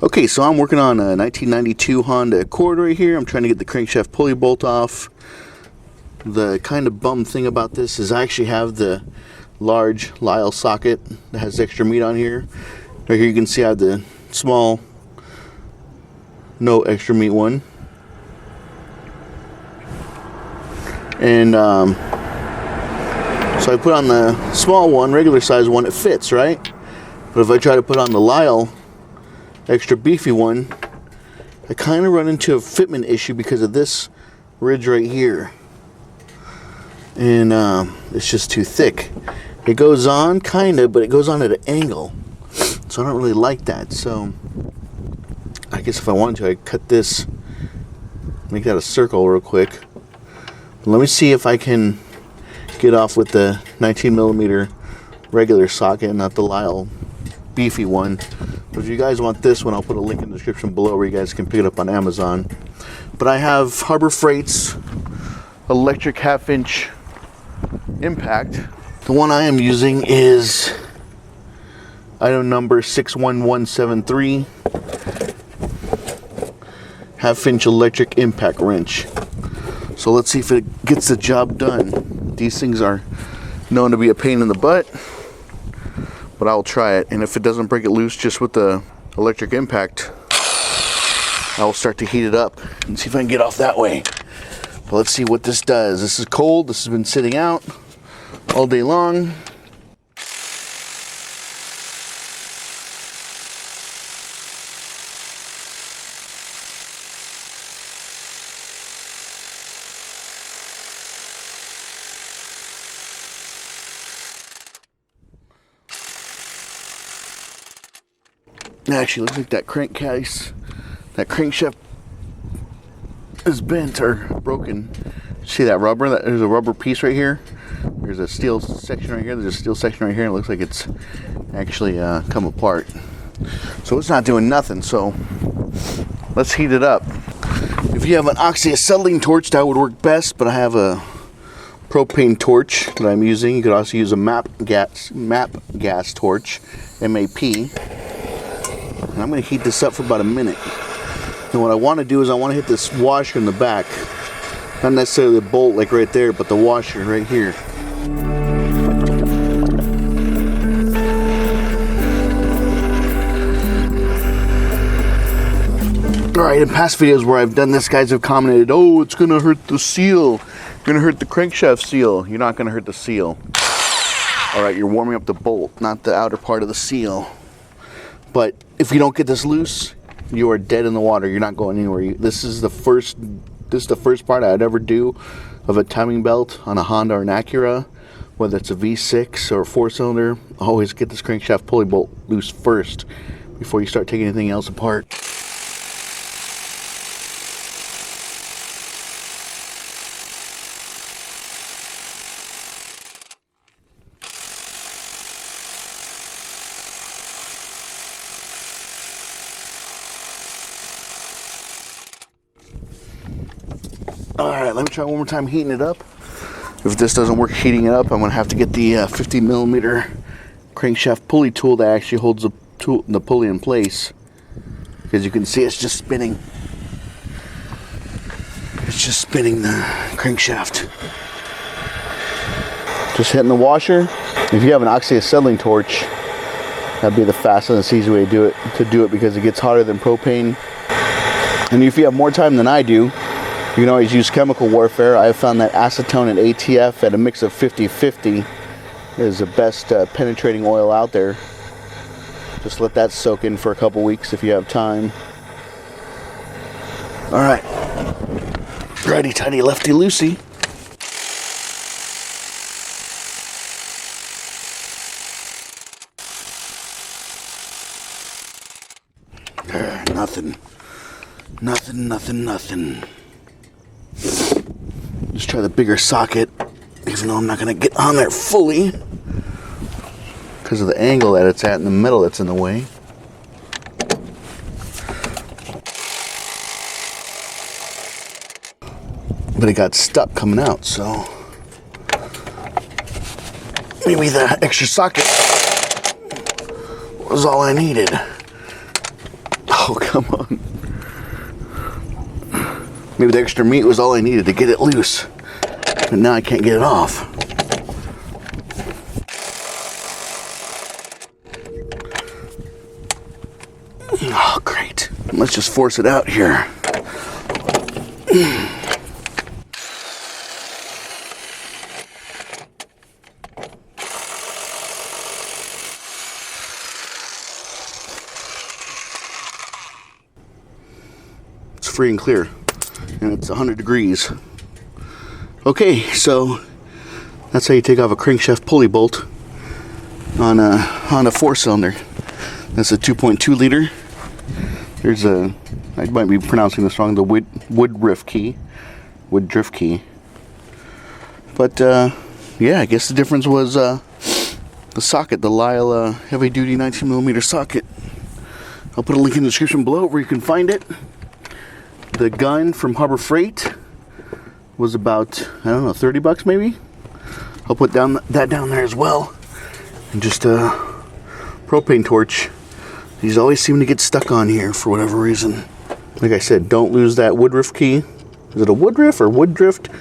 Okay, so I'm working on a 1992 Honda Accord right here. I'm trying to get the crankshaft pulley bolt off. The kind of bum thing about this is I actually have the large Lisle socket that has extra meat on here. Right here you can see I have the small, no extra meat one. And so I put on the small one, regular size one, it fits, right? But if I try to put on the Lisle extra beefy one, I kind of run into a fitment issue because of this ridge right here. And it's just too thick. It goes on, kind of, but it goes on at an angle. So I don't really like that. So I guess if I wanted to, I'd cut this, make that a circle real quick. Let me see if I can get off with the 19mm regular socket, not the Lisle beefy one. But if you guys want this one, I'll put a link in the description below where you guys can pick it up on Amazon. But I have Harbor Freight's electric 1/2" impact. The one I am using is item number 61173, 1/2" electric impact wrench. So let's see if it gets the job done. These things are known to be a pain in the butt, but I'll try it. And if it doesn't break it loose just with the electric impact, I'll start to heat it up and see if I can get off that way. But let's see what this does. This is cold. This has been sitting out all day long. It actually looks like that crankcase, that crankshaft is bent or broken. See that rubber? There's a rubber piece right here. There's a steel section right here. There's a steel section right here. And it looks like it's actually come apart. So it's not doing nothing. So let's heat it up. If you have an oxyacetylene torch, that would work best. But I have a propane torch that I'm using. You could also use a MAP gas torch, MAP. And I'm going to heat this up for about a minute. And what I want to do is I want to hit this washer in the back. Not necessarily the bolt like right there, but the washer right here. Alright, in past videos where I've done this, guys have commented, oh, it's going to hurt the seal. You're going to hurt the crankshaft seal. You're not going to hurt the seal. Alright, you're warming up the bolt, not the outer part of the seal. But if you don't get this loose, you are dead in the water. You're not going anywhere. This is the first part I'd ever do of a timing belt on a Honda or an Acura, whether it's a V6 or a 4-cylinder. Always get this crankshaft pulley bolt loose first before you start taking anything else apart. Alright, let me try one more time heating it up. If this doesn't work heating it up, I'm going to have to get the 50mm crankshaft pulley tool that actually holds the pulley in place. Because you can see it's just spinning. It's just spinning the crankshaft. Just hitting the washer. If you have an oxyacetylene torch, that'd be the fastest and easy way to do it because it gets hotter than propane. And if you have more time than I do, you can always use chemical warfare. I have found that acetone and ATF at a mix of 50-50 is the best penetrating oil out there. Just let that soak in for a couple weeks if you have time. Alright. Righty tighty, lefty loosey. Nothing. Just try the bigger socket, even though I'm not going to get on there fully because of the angle that it's at in the middle that's in the way. But it got stuck coming out, so maybe the extra socket was all I needed. Oh, come on. Maybe the extra meat was all I needed to get it loose. But now I can't get it off. Oh, great. Let's just force it out here. It's free and clear. And it's 100 degrees. Okay, so that's how you take off a crankshaft pulley bolt on a 4-cylinder. That's a 2.2 liter. There's a, I might be pronouncing this wrong, the woodruff key. But yeah, I guess the difference was the socket, the Lisle heavy duty 19mm socket. I'll put a link in the description below where you can find it. The gun from Harbor Freight was about, I don't know, 30 bucks maybe. I'll put that down there as well. And just a propane torch. These always seem to get stuck on here for whatever reason. Like I said, don't lose that woodruff key. Is it a woodruff or woodrift?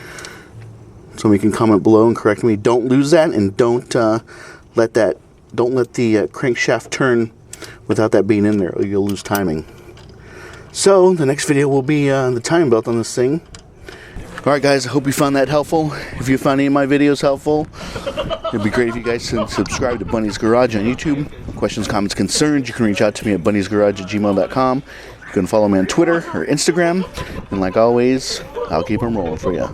Somebody can comment below and correct me. Don't lose that, and don't let the crankshaft turn without that being in there, or you'll lose timing. So the next video will be the time belt on this thing. Alright guys, I hope you found that helpful. If you found any of my videos helpful, it'd be great if you guys could subscribe to BundysGarage on YouTube. Questions, comments, concerns, you can reach out to me at BundysGarage@gmail.com. You can follow me on Twitter or Instagram. And like always, I'll keep them rolling for you.